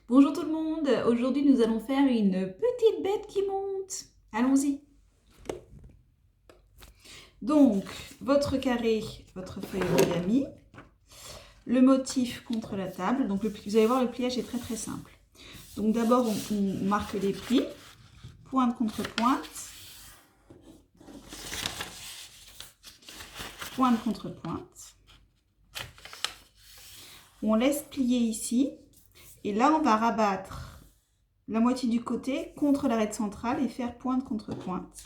Bonjour tout le monde, aujourd'hui nous allons faire une petite bête qui monte. Allons-y. Donc, votre carré, votre feuille origami, le motif contre la table. Donc vous allez voir, le pliage est très simple. Donc d'abord on marque les plis, pointe contre pointe, pointe contre pointe. On laisse plier ici et là on va rabattre la moitié du côté contre l'arête centrale et faire pointe contre pointe.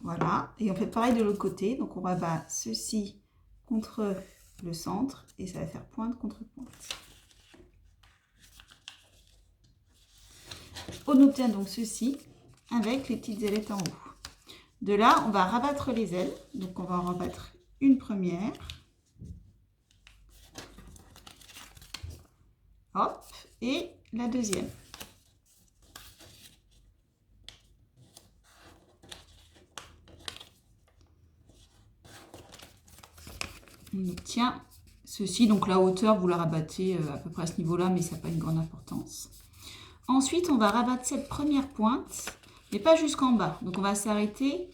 Voilà, et on fait pareil de l'autre côté, donc on rabat ceci contre le centre et ça va faire pointe contre pointe. On obtient donc ceci avec les petites ailettes en haut. De là, on va rabattre les ailes, donc on va en rabattre une première. Hop, et la deuxième. On obtient ceci, donc la hauteur, vous la rabattez à peu près à ce niveau-là, mais ça n'a pas une grande importance. Ensuite, on va rabattre cette première pointe, mais pas jusqu'en bas. Donc on va s'arrêter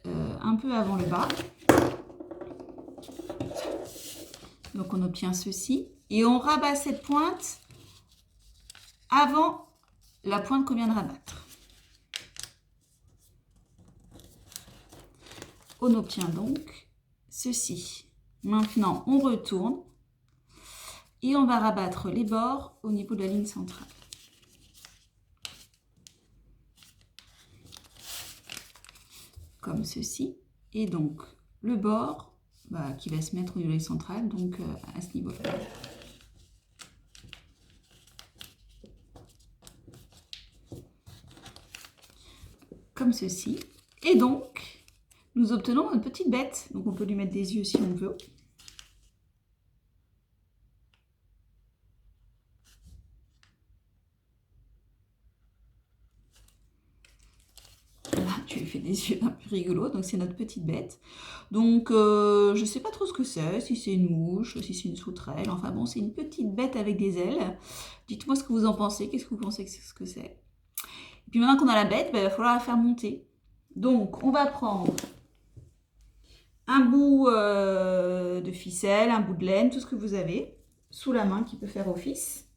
un peu avant le bas. Donc on obtient ceci. Et on rabat cette pointe avant la pointe qu'on vient de rabattre. On obtient donc ceci. Maintenant, on retourne et on va rabattre les bords au niveau de la ligne centrale. Comme ceci. Et donc, le bord qui va se mettre au niveau de la ligne centrale, donc à ce niveau-là. Comme ceci. Et donc, nous obtenons une petite bête. Donc, on peut lui mettre des yeux si on veut. Là, tu lui fais des yeux un peu rigolos. Donc, c'est notre petite bête. Donc, je ne sais pas trop ce que c'est. Si c'est une mouche, si c'est une sauterelle. Enfin bon, c'est une petite bête avec des ailes. Dites-moi ce que vous en pensez. Qu'est-ce que vous pensez que c'est? Et puis maintenant qu'on a la bête, il va falloir la faire monter. Donc, on va prendre un bout de ficelle, un bout de laine, tout ce que vous avez sous la main qui peut faire office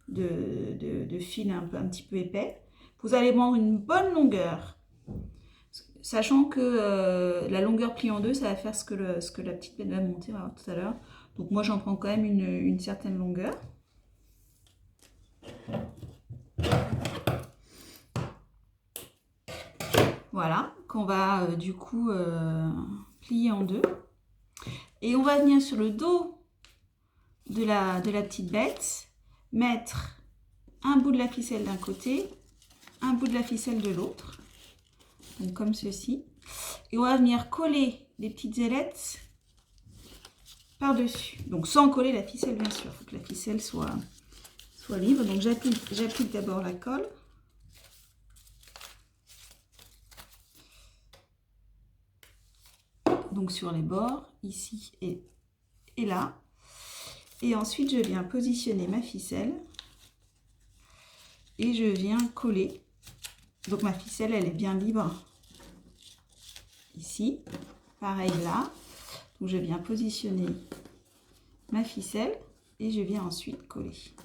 de fil un petit peu épais. Vous allez prendre une bonne longueur, sachant que la longueur pliée en deux, ça va faire ce que la petite bête va monter, on va voir tout à l'heure. Donc moi j'en prends quand même une certaine longueur. Voilà, qu'on va du coup plier en deux. Et on va venir sur le dos de la petite bête, mettre un bout de la ficelle d'un côté, un bout de la ficelle de l'autre, donc comme ceci. Et on va venir coller les petites ailettes par-dessus, donc sans coller la ficelle bien sûr, il faut que la ficelle soit libre. Donc j'applique d'abord la colle. Donc sur les bords, ici et là. Et ensuite, je viens positionner ma ficelle et je viens coller. Donc ma ficelle, elle est bien libre ici. Pareil là. Donc je viens positionner ma ficelle et je viens ensuite coller.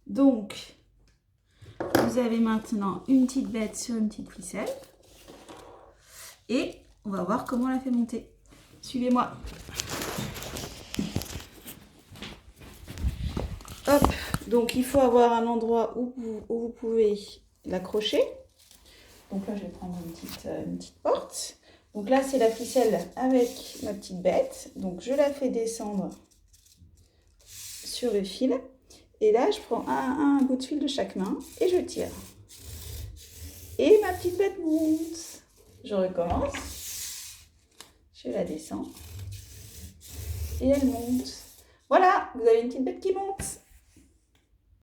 Donc, vous avez maintenant une petite bête sur une petite ficelle. Et on va voir comment on la fait monter. Suivez-moi. Hop, donc il faut avoir un endroit où vous pouvez l'accrocher. Donc là, je vais prendre une petite porte. Donc là, c'est la ficelle avec ma petite bête. Donc je la fais descendre sur le fil. Et là, je prends un bout de fil de chaque main et je tire. Et ma petite bête monte. Je recommence. Je la descends. Et elle monte. Voilà, vous avez une petite bête qui monte.